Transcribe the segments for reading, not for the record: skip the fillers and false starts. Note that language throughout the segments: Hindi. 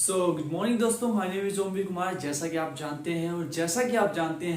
गुड मॉर्निंग दोस्तों, माय नेम इज ओमवी कुमार। जैसा कि आप जानते हैं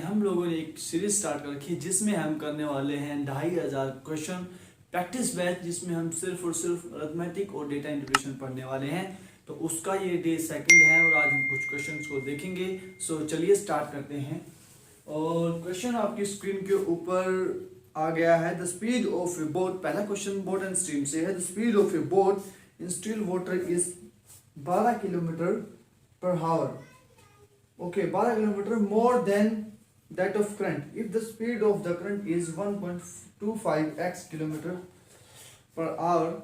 हम लोगों ने एक सीरीज स्टार्ट कर रखी है जिसमें हम करने वाले हैं 2500 क्वेश्चन प्रैक्टिस बैच, जिसमें हम सिर्फ और सिर्फ अरिथमेटिक और डेटा इंटीग्रेशन पढ़ने वाले हैं। तो उसका ये डे सेकंड है और आज हम कुछ क्वेश्चंस को देखेंगे। चलिए स्टार्ट करते हैं। और क्वेश्चन आपकी स्क्रीन के ऊपर आ गया है। The speed of A boat, पहला क्वेश्चन बोट एंड स्ट्रीम से है। The speed of A boat in still water is 12 kilometre per hour. Okay, 12 kilometre more than that of current if the speed of the current is 1.25x kilometre per hour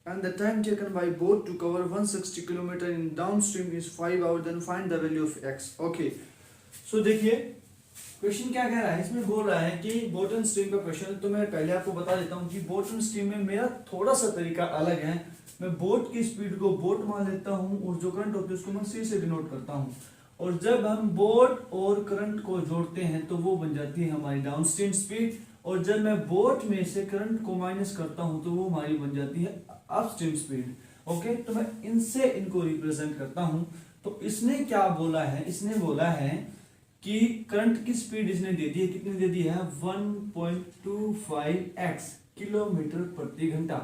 and the time taken by boat to cover 160 kilometer in downstream is 5 hours, then find the value of x. Okay, so देखिए क्वेश्चन क्या कह रहा है। इसमें बोल रहा है कि बोट एंड स्ट्रीम का क्वेश्चन। तो मैं पहले आपको बता देता हूँ कि बोट एंड स्ट्रीम में मेरा थोड़ा सा तरीका अलग है। मैं बोट की स्पीड को बोट मान लेता हूँ और जो करंट होती है उसको मैं सी से डिनोट करता हूँ। और जब हम बोट और करंट को जोड़ते हैं तो वो बन जाती है हमारी डाउनस्ट्रीम स्पीड। और जब मैं बोट में से करंट को माइनस करता हूँ तो वो हमारी बन जाती है अपस्ट्रीम स्पीड। ओके, तो मैं इनसे इनको रिप्रेजेंट करता हूँ। तो इसने क्या बोला है, इसने बोला है कि करंट की स्पीड इसने दे दी है, कितनी दे दी है 1.25x किलोमीटर प्रति घंटा।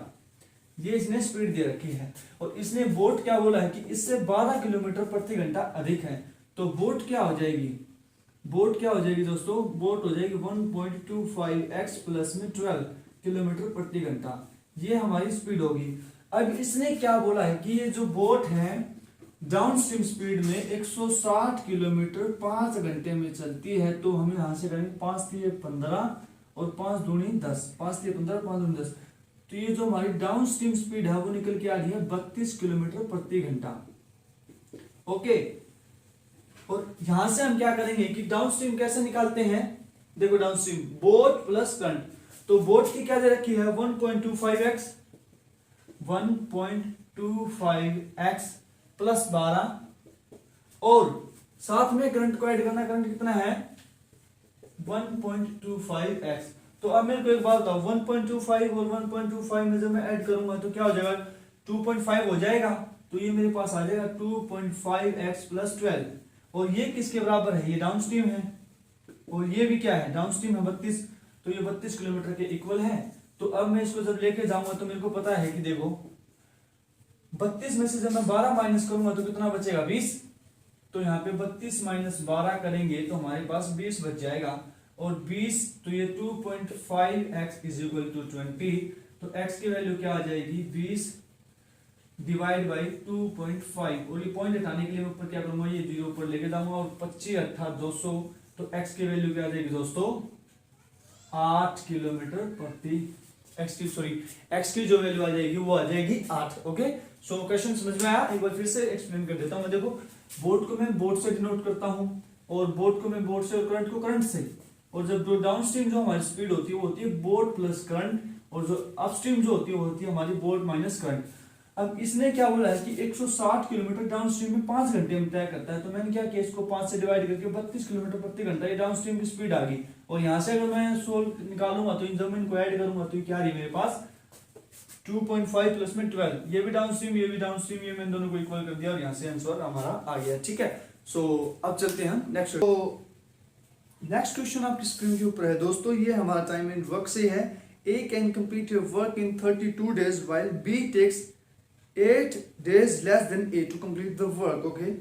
ये इसने स्पीड दे रखी है। और इसने बोट क्या बोला है कि इससे 12 किलोमीटर प्रति घंटा अधिक है। तो बोट क्या हो जाएगी, बोट क्या हो जाएगी दोस्तों, बोट हो जाएगी 1.25x प्लस में 12 किलोमीटर प्रति घंटा। ये हमारी स्पीड होगी। अब इसने क्या बोला है कि ये जो बोट है डाउनस्ट्रीम स्पीड में 160 किलोमीटर 5 घंटे में चलती है। तो हम यहां से करेंगे 5 3 15 और 5 दूनी 10, 5 3 15 5 दूनी 10। तो ये जो हमारी डाउनस्ट्रीम स्पीड है वो निकल के आ रही है 32 किलोमीटर प्रति घंटा। ओके, और यहां से हम क्या करेंगे कि डाउनस्ट्रीम कैसे निकालते हैं। देखो डाउनस्ट्रीम बोट प्लस करंट, तो बोट की क्या दे रखी है 1.25x प्लस 12 और साथ में करंट को ऐड करना। करंट कितना है 1.25x। तो अब मेरे को एक बात बताओ, 1.25 और 1.25 में जब मैं ऐड करूंगा तो क्या हो जाएगा 2.5 हो जाएगा। तो ये मेरे पास आ जाएगा 2.5x प्लस 12। और ये किसके बराबर है, ये डाउनस्ट्रीम है और ये भी क्या है डाउनस्ट्रीम है 32। तो ये 32 किलोमीटर के इक्वल है। तो अब मैं इसको जब लेके जाऊंगा तो मेरे को पता है कि देखो 32 में से जब मैं 12 माइनस करूंगा तो कितना बचेगा 20। तो यहाँ पे 32 माइनस 12 करेंगे तो हमारे पास 20 बच जाएगा। और 20 तो ये 2.5x इज इक्वल टू 20। तो x की वैल्यू क्या आ जाएगी 20 डिवाइड बाई 2.5। और ये पॉइंट हटाने के लिए मैं ऊपर क्या करूंगा, ये 0 ऊपर लेके जाऊंगा और 25 अर्थात 200। तो x की वैल्यू क्या आ जाएगी दोस्तों 8 किलोमीटर प्रति x की जो वैल्यू आ जाएगी वो आ जाएगी 8। ओके, सो क्वेश्चन समझ में आया। एक बार फिर से एक्सप्लेन कर देता हूं। मैं देखो बोट को मैं बोट से डिनोट करता हूं और बोट को मैं बोट से और करंट को करंट से। और जब जो डाउनस्ट्रीम जो हमारी स्पीड होती है वो होती है बोट प्लस करंट और जो अपस्ट्रीम जो होती है वो होती है हमारी बोट माइनस करंट। अब इसने क्या बोला है कि 160 किलोमीटर डाउनस्ट्रीम में 5 घंटे में तय करता है। तो मैंने क्या किया, इसको 5 से डिवाइड करके 32 किलोमीटर प्रति घंटा ये डाउनस्ट्रीम की स्पीड आ गई। और यहां से अगर मैं सोल्व निकालूंगा तो इन जब मैं इनको ऐड करूंगा तो क्या रही मेरे पास 2.5 प्लस में 12। ये भी डाउनस्ट्रीम ये भी डाउनस्ट्रीम, ये मैंने दोनों को इक्वल कर दिया और यहां से आंसर हमारा आ गया। ठीक है, सो अब चलते हैं नेक्स्ट। तो नेक्स्ट क्वेश्चन आपकी स्क्रीन के ऊपर है दोस्तों। ये हमारा टाइम एंड वर्क से है। A can complete your work in 32 days while B takes 8 days less than A to complete the work. Okay,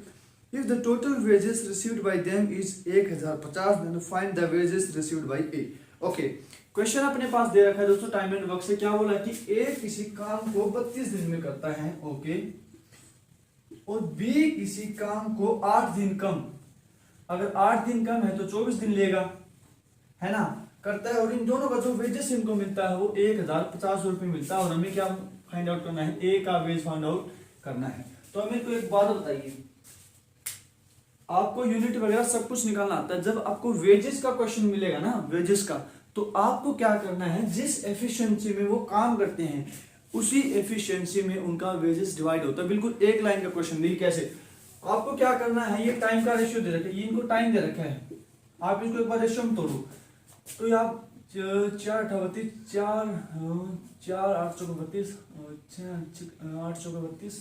if the total wages received by them is 1050, then find the wages received by A. Okay, question अपने पास दे रखा है दोस्तों। टाइम एंड वर्क से क्या बोला कि A किसी काम को 32 दिन में करता है। ओके, और B किसी काम को 8 दिन कम, अगर 8 दिन कम है तो 24 दिन लेगा, है ना, करता है। और इन दोनों का जो वेजेस इनको मिलता है वो 1050 रुपये मिलता है। और हमें क्या फाइंड आउट करना है, ए का वेज फाइंड आउट करना है। तो हमें को एक बात बताइए, आपको यूनिट वगैरह सब कुछ निकालना आता है। जब आपको वेजेस का क्वेश्चन मिलेगा ना, वेजेस का, तो आपको क्या करना है, जिस एफिशिएंसी में वो काम करते हैं उसी एफिशिएंसी में उनका वेजेस डिवाइड होता है। बिल्कुल एक लाइन का क्वेश्चन नहीं, कैसे आपको क्या करना है, ये टाइम का रेशियो दे रखा है, ये इनको टाइम दे रखा है, आप इसको एक बार रेशियो में तोड़ो तो ये आप 4 32 4 4 8 32 8 32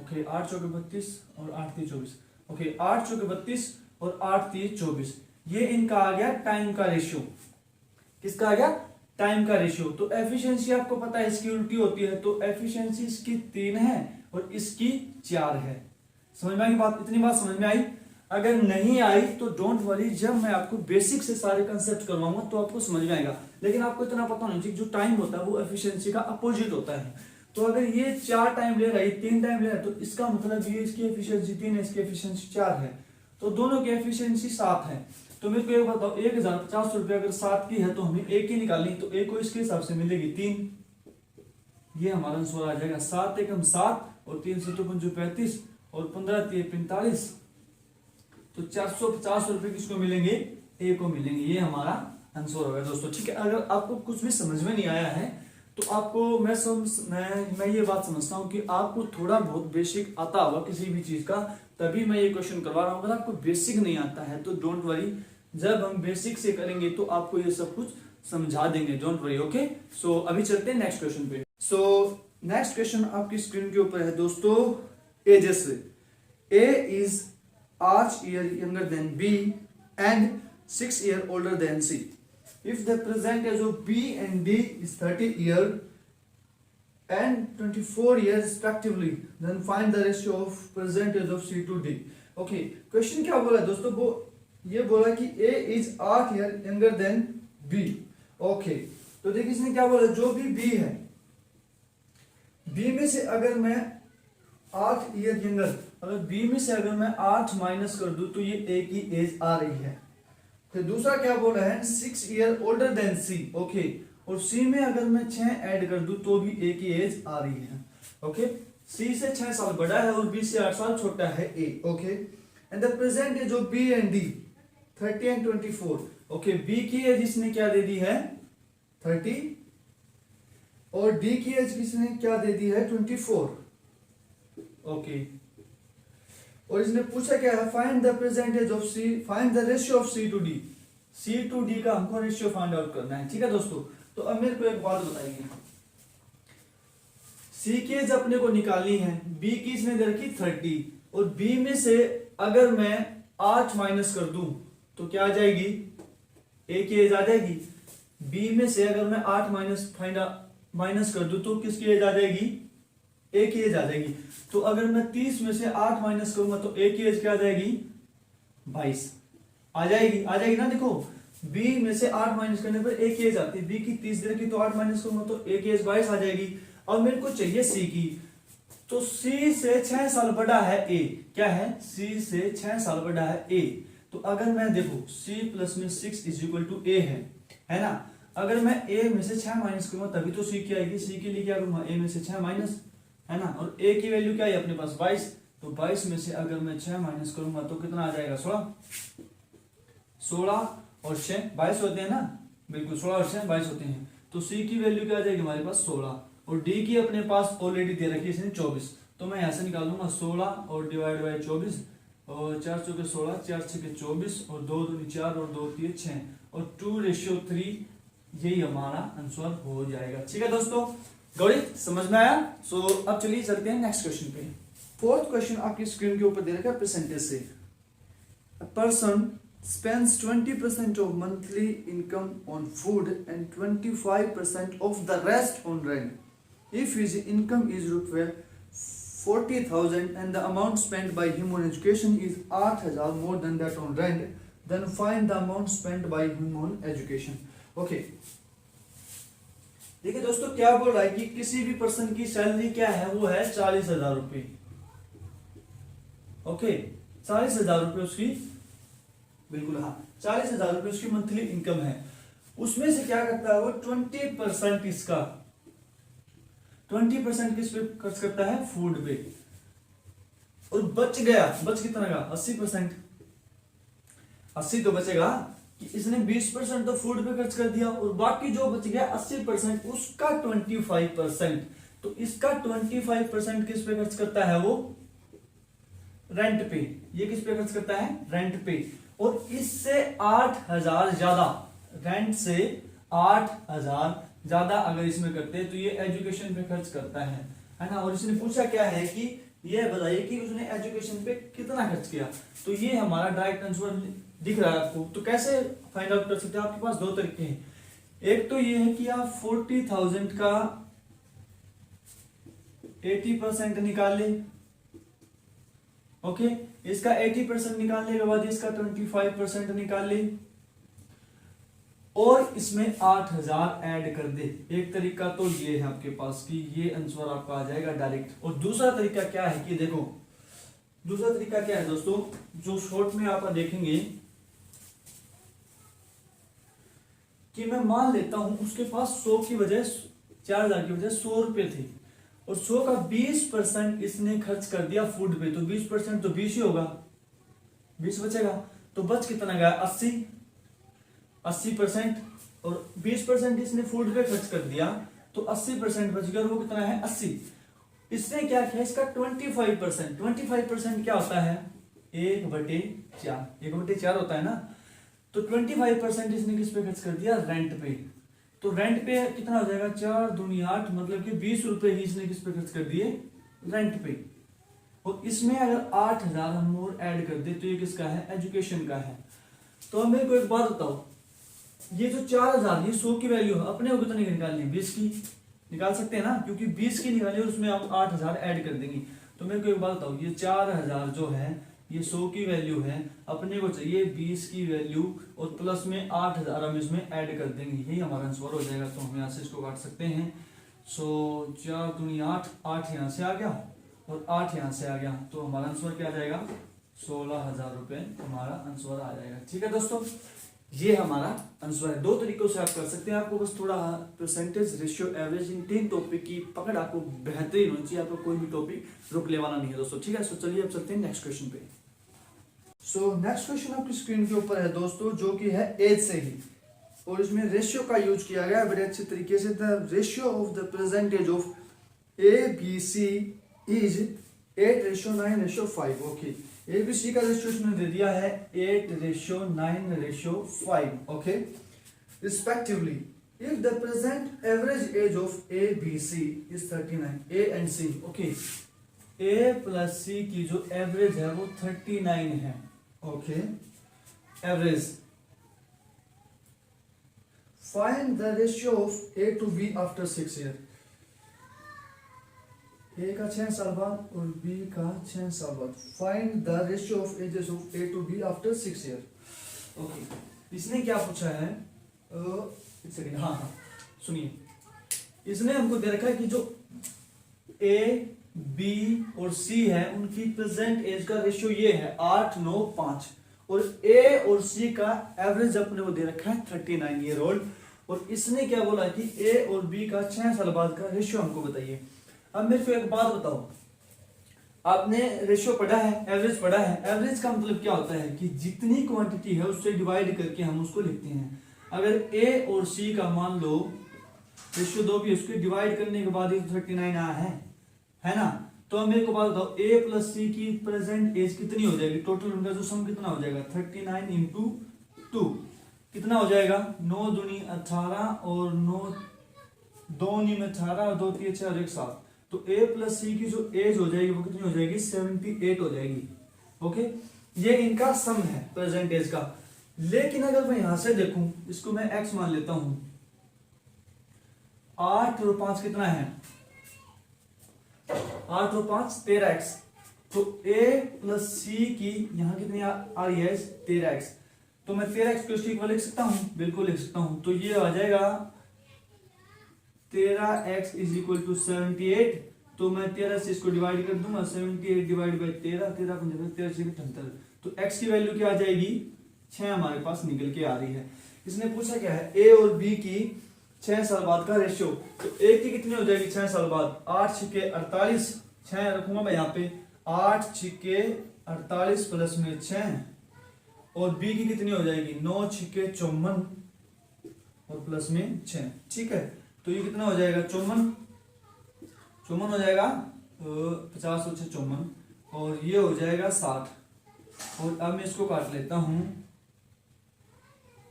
ओके 8 चौके 32 और 8 3 24। ओके 8 चौके 32 और 8 3 24, ये इनका आ गया टाइम का रेशियो। किसका आ गया? टाइम का रेशियो। तो एफिशिएंसी आपको पता है इसकी उल्टी होती है, तो एफिशिएंसी इसकी 3 है और इसकी 4 है। समझ में आई बात? इतनी बात समझ में आई? अगर नहीं आई तो डोंट वरी, जब मैं आपको बेसिक से सारे कंसेप्ट करवाऊंगा तो आपको समझ में आएगा। लेकिन आपको इतना पता होना चाहिए जो टाइम होता है वो एफिशिएंसी का अपोजिट होता है। तो अगर ये 4 टाइम ले रहा है, ये 3 टाइम ले रहा है, तो इसका मतलब ये इसकी एफिशिएंसी 3 है, इसकी एफिशिएंसी 4 है, तो दोनों की एफिशिएंसी 7 है। तो मेरे को एक बताओ, 1050 रुपये अगर 7 की है तो हमें एक ही निकालनी, तो एक को इसके हिसाब से मिलेगी 3, ये हमारा आंसर आ जाएगा 7 एकम 7 और 3 से 35 और 15 3 45, तो 450 रुपए किसको मिलेंगे? ए को मिलेंगे। ये हमारा आंसर होगा दोस्तों, ठीक है। अगर आपको कुछ भी समझ में नहीं आया है तो आपको मैं ये बात समझता हूँ कि आपको थोड़ा बहुत बेसिक आता होगा किसी भी चीज का, तभी मैं ये क्वेश्चन करवा रहा हूँ। अगर आपको बेसिक नहीं आता है तो डोंट वरी, जब हम बेसिक से करेंगे तो आपको ये सब कुछ समझा देंगे, डोंट वरी। ओके, सो अभी चलते हैं नेक्स्ट क्वेश्चन पे। सो नेक्स्ट क्वेश्चन आपकी स्क्रीन के ऊपर है दोस्तों, ages. A is arch year younger than B and 6 year older than C. If the present age of B and D is 30 year and 24 years respectively, then find the ratio of present age of C to D. Okay, question क्या बोला दोस्तों? वो ये बोला कि A is 8 year younger than B. Okay, तो देखिए इसने क्या बोला, जो भी B है, B में से अगर मैं 8 ईयर यंगर, अगर बी में से अगर मैं 8 माइनस कर दूं तो ये ए की एज आ रही है। फिर दूसरा क्या बोल रहा है, 6 ईयर ओल्डर देन सी। ओके, और सी में अगर मैं 6 ऐड कर दूं तो भी ए की एज आ रही है। ओके, सी से 6 साल बड़ा है और बी से 8 साल छोटा है A. Okay, and the present age of B and D 30 and 24। Okay, B की एज इसने क्या दे दी है? 30, और डी की एज किसने क्या दे दी है? 24। ओके, और इसने पूछा क्या है, find the percentage of C, find the ratio of C to D. C to D का हमको रेशियो फाइंड आउट करना है, ठीक है दोस्तों। तो अब मेरे को एक बात बताइए, सी की एज अपने को निकालनी है, बी की इसने दे रखी 30, और बी में से अगर मैं 8 माइनस कर दूं तो क्या आ जाएगी? ए की एज आ जाएगी। बी में से अगर मैं 8 माइनस कर दूं तो किसकी एज आ जाएगी? ए की एज आ जाएगी। तो अगर मैं 30 में से 8 माइनस करूंगा तो ए की एज क्या आ जाएगी? 22 आ जाएगी ना। देखो, बी में से 8 माइनस करने पर ए की एज आती है, बी की 30 दे रखी तो 8 माइनस करूंगा तो ए की एज 22 आ जाएगी। और मेरे को चाहिए सी की, तो सी से 6 साल बड़ा है ए। क्या है? सी से 6 साल बड़ा है ए। तो अगर मैं देखो सी प्लस में 6 इज इक्वल टू ए है ना। अगर मैं ए में से 6 माइनस करूंगा तभी तो सी की आएगी। सी के लिए क्या करूंगा? ए में से 6 माइनस, है ना। और ए की वैल्यू क्या है अपने पास? 22। तो 22 में से अगर मैं 6 माइनस करूंगा तो कितना आ जाएगा? 16 और 6 22 होते हैं ना, बिल्कुल 16 और 6 22 होते हैं। तो सी की वैल्यू क्या आ जाएगी हमारे पास? 16, और डी की अपने पास ऑलरेडी दे रखी है इसने 24। तो मैं यहां से निकाल दूंगा 16 और डिवाइड बाय 24, और 4 चौके 16, 4 छके 24, और 2 दूनी 4 और 2 तीन 6, और 2:3, यही हमारा आंसर हो जाएगा। ठीक है दोस्तों, गौरी समझ में आया? सो अब चलिए चलते हैं नेक्स्ट क्वेश्चन पे। फोर्थ क्वेश्चन आपकी स्क्रीन के ऊपर दे रखा है परसेंटेज से। A person spends 20% of monthly income on food and 25% of the rest on rent. If his income is ₹40,000 and the amount spent by him on education is 8,000 more than that on rent, then find the amount spent by him on education. Okay. देखिए दोस्तों, क्या बोल रहा है कि किसी भी पर्सन की सैलरी क्या है? वो है 40,000 रुपए। ओके, 40,000 रुपए उसकी, बिल्कुल हाँ, 40,000 रुपए उसकी मंथली इनकम है। उसमें से क्या करता है वो? 20% इसका, 20% किस पे खर्च करता है? फूड पे। और बच कितना का? 80%। 80 तो बचेगा कि इसने 20% तो फूड पे खर्च कर दिया, और बाकी जो बच गया 80% उसका 25%। तो इसका 25% किस पे खर्च करता है वो? रेंट पे। ये किस पे खर्च करता है? रेंट पे। और इससे 8,000 ज्यादा, रेंट से 8,000 ज्यादा अगर इसमें करते हैं तो ये एजुकेशन पे खर्च करता है ना। और इसने पूछा क्या है कि ये बताइए कि उसने एजुकेशन पे कितना खर्च किया। तो ये हमारा डायरेक्ट आंसर दिख रहा है आपको। तो कैसे फाइंड आउट कर सकते हैं, आपके पास दो तरीके हैं। एक तो ये है कि आप 40,000 का 80% निकाल ले। ओके, इसका 80% निकालने के बाद इसका 25% निकाल ले और इसमें 8,000 ऐड कर दे। एक तरीका तो ये है आपके पास कि ये आंसर आपका आ जाएगा डायरेक्ट। और दूसरा तरीका क्या है कि देखो, दूसरा तरीका क्या है दोस्तों, जो शॉर्ट में आप देखेंगे कि मैं मान लेता हूं उसके पास 100 की बजाय 4,000 की बजाय 100 रुपए थे और 100 का 20% इसने खर्च कर दिया फूड पे। तो 20% तो 20 ही होगा, 20 बचेगा। तो बच कितना गया, 80% और 20% इसने फूड पे खर्च कर दिया तो 80% बच गया और वो कितना है 80। इसने क्या किया, इसका 25% क्या होता है 1/4, 1/4 होता है ना। तो 25% इसने किस पे खर्च कर दिया, रेंट पे। तो रेंट पे कितना हो जाएगा, 4 दूनी 8, मतलब कि 20 रुपए ही इसने किस पे खर्च कर दिए, रेंट पे। और इसमें अगर 8,000 हम और ऐड कर दे तो ये किसका है, एजुकेशन का है। तो अब मेरे को एक बात बताओ, ये जो 4,000 ये 100 की वैल्यू है, अपने को कितनी निकालनी है, 20 की निकाल सकते हैं ना, क्योंकि 20 की निकाली और उसमें हम 8,000 ऐड कर देंगे। तो मेरे को एक बात बताओ, ये 4,000 जो है ये 100 की वैल्यू है, अपने को चाहिए 20 की वैल्यू और प्लस में 8,000 हम इसमें ऐड कर देंगे, यही हमारा आंसर हो जाएगा। तो हम यहाँ से इसको काट सकते हैं। सो 4 दूनी 8, 8 यहाँ से आ गया और 8 यहाँ से आ गया, तो हमारा आंसर क्या आ जाएगा, 16,000 रुपए हमारा आंसर आ जाएगा। ठीक है दोस्तों, ये हमारा आंसर है। दो तरीकों से आप कर सकते हैं, आपको बस थोड़ा परसेंटेज, रेशियो, एवरेज, इन 3 टॉपिक की पकड़ आपको बेहतरीन होनी चाहिए, आपको कोई भी टॉपिक रुकने वाला नहीं है दोस्तों। ठीक है, सो चलिए अब चलते हैं नेक्स्ट क्वेश्चन पे। सो नेक्स्ट क्वेश्चन आपकी स्क्रीन के ऊपर है दोस्तों, जो कि है एज से ही, और इसमें रेशियो का यूज किया गया है बड़े अच्छे तरीके से। The ratio of the percentage of ABC is 8:9:5। Okay, ABC का रेशियो इसने दे दिया है 8:9:5। Okay, respectively if the present average age of ABC is 39, A and C। Okay, A plus C की जो एवरेज है वो 39 है। Okay, average. Find the ratio of A to B after 6 year. A का 6 साल बाद और B का 6 साल बाद। Find the ratio of ages of A to B after 6 year. Okay, इसने क्या पूछा है, एक सेकंड, हाँ सुनिए। इसने हमको दे रखा है कि जो A, B और C है उनकी प्रेजेंट एज का रेशियो ये है 8, 9, 5 और A और C का एवरेज अपने को दे रखा है 39 ईयर ओल्ड। और इसने क्या बोला कि A और B का 6 साल बाद का रेशियो हमको बताइए। अब मेरे को एक बात बताओ, आपने रेशियो पढ़ा है, एवरेज पढ़ा है। एवरेज का मतलब क्या होता है कि जितनी क्वांटिटी है उससे डिवाइड करके हम उसको लिखते हैं। अगर A और C का मान लो रेशियो 2 भी, उसके डिवाइड करने के बाद 39 आया है ना। तो अब मेरे को बात बताओ, A प्लस C की प्रेजेंट एज कितनी हो जाएगी, टोटल उनका जो सम कितना हो जाएगा, 39 इंटू 2 कितना हो जाएगा, 9 दूनी 18 और 9 2 नी में 18 और 2 3 6 और 1 7। तो A प्लस C की जो एज हो जाएगी वो कितनी हो जाएगी, 78 हो जाएगी। ओके, ये इनका सम है प्रेजेंट एज का। लेकिन अगर मैं यहां से देखूं, इसको मैं x मान लेता हूं, 8 और 5 कितना है, 8 और 5 13x। तो A प्लस C की यहां कितनी आ रही है, 13x। तो मैं 13x को इसके इक्वल लिख सकता हूं, बिल्कुल लिख सकता हूं। तो ये आ जाएगा 13x इज इक्वल टू 78। तो मैं 13 से इसको डिवाइड कर दूंगा, 78 डिवाइड बाई 13, 13 13 78। तो x की वैल्यू क्या आ जाएगी, 6 हमारे पास निकल के आ रही है। इसने पूछा क्या है, A और B की 6 साल बाद का रेशियो। तो A की कितनी हो जाएगी 6 साल बाद, 8 6 48, 6 रखूंगा मैं यहाँ पे, 8 6 48 प्लस में 6, और B की कितनी हो जाएगी 9 6 54 और प्लस में 6। ठीक है, तो ये कितना हो जाएगा, 54 हो जाएगा, 50 और 6 54, और ये हो जाएगा 60। और अब मैं इसको काट लेता हूं,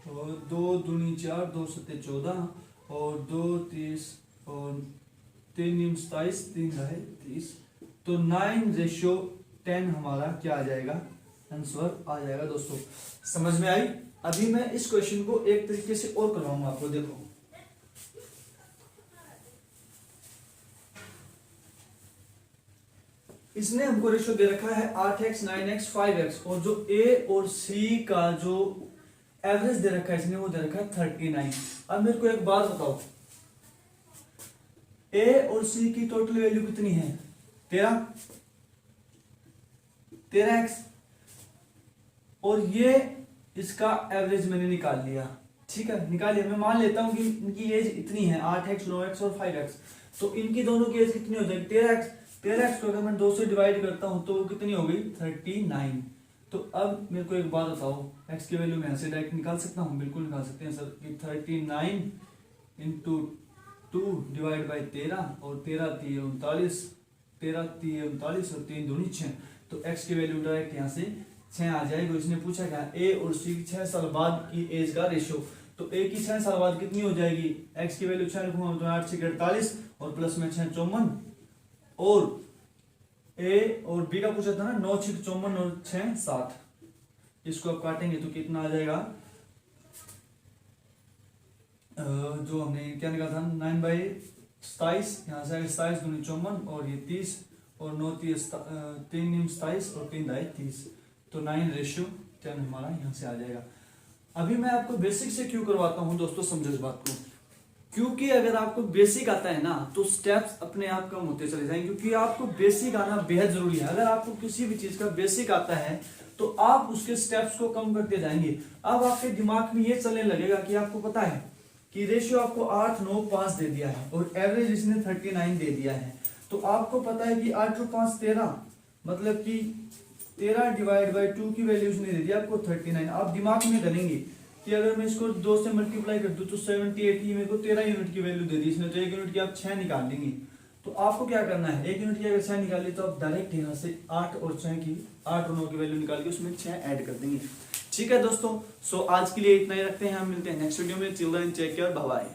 और 2 दूनी 4, 2 7 14 और 2 30 और 3 27, 3 है 30। तो 9:10 हमारा क्या आ जाएगा, आंसर आ जाएगा दोस्तों। समझ में आई। अभी मैं इस क्वेश्चन को एक तरीके से और करवाऊंगा आपको। देखो इसने हमको रेशियो दे रखा है 8x 9x 5x और जो a और c का जो एवरेज दे रखा है इसने वो दे रखा है 39। अब मेरे को एक बात बताओ, a और c की टोटल वैल्यू कितनी है, 13x और ये इसका एवरेज मैंने निकाल लिया। ठीक है, निकाल लिया। मैं मान लेता हूं कि इनकी एज इतनी है 8x 9x और 5x, तो इनकी दोनों की एज कितनी हो जाएगी 13x को अगर मैं 2 से डिवाइड करता हूं तो वो कितनी हो गई 39। तो अब मेरे को एक बात बताओ, x की वैल्यू मैं यहां से डायरेक्ट निकाल सकता हूं, बिल्कुल निकाल सकते हैं सर कि 39 इंटू 2 डिवाइड बाई 13 और 13 3 39, 13 3 39 और 3 दूनी 6, तो x की वैल्यू डायरेक्ट यहाँ से 6 आ जाएगी। इसने पूछा क्या a और c 6 साल बाद की एज का रेशियो, तो a की 6 साल बाद कितनी हो जाएगी, x की वैल्यू 6 लिखूंगा तो 8 6 48 और प्लस में 6 54 और a और b का पूछा था ना 9 6 54 और 6 7, इसको आप काटेंगे तो कितना आ जाएगा, जो हमने क्या निकाला था 9/27, यहाँ से 27 दूनी 54 और ये 30 और 9 3 27 और 3 30, तो 9:10 हमारा यहाँ से आ जाएगा। अभी मैं आपको बेसिक से क्यों करवाता हूँ दोस्तों, समझो इस बात को, क्योंकि अगर आपको बेसिक आता है ना तो स्टेप्स अपने आप कम होते चले जाएंगे, क्योंकि आपको बेसिक आना बेहद जरूरी है। अगर आपको किसी भी चीज का बेसिक आता है तो आप उसके स्टेप्स को कम करते जाएंगे। अब आपके दिमाग में ये चलने लगेगा कि आपको पता है कि रेशियो आपको 8 9 5 दे दिया है और एवरेज इसने 39 दे दिया है, तो आपको पता है कि 8 और 5 13, मतलब कि 13 डिवाइड बाई 2 की वैल्यू उसने दे दिया आपको 39। आप दिमाग में डालेंगे कि अगर मैं इसको 2 से मल्टीप्लाई कर दूं तो 78 ही मेरे को 13 यूनिट की वैल्यू दे दी इसने, तो 1 यूनिट की आप 6 निकाल लेंगे। तो आपको क्या करना है, 1 यूनिट की अगर 6 निकाली तो आप डायरेक्ट यहाँ से 8 और 6 की 8 और 9 की वैल्यू निकाल के उसमें 6 ऐड कर देंगे। ठीक है दोस्तों, सो आज के लिए इतना ही रखते हैं, हम मिलते हैं नेक्स्ट वीडियो में। Children take care, bye bye.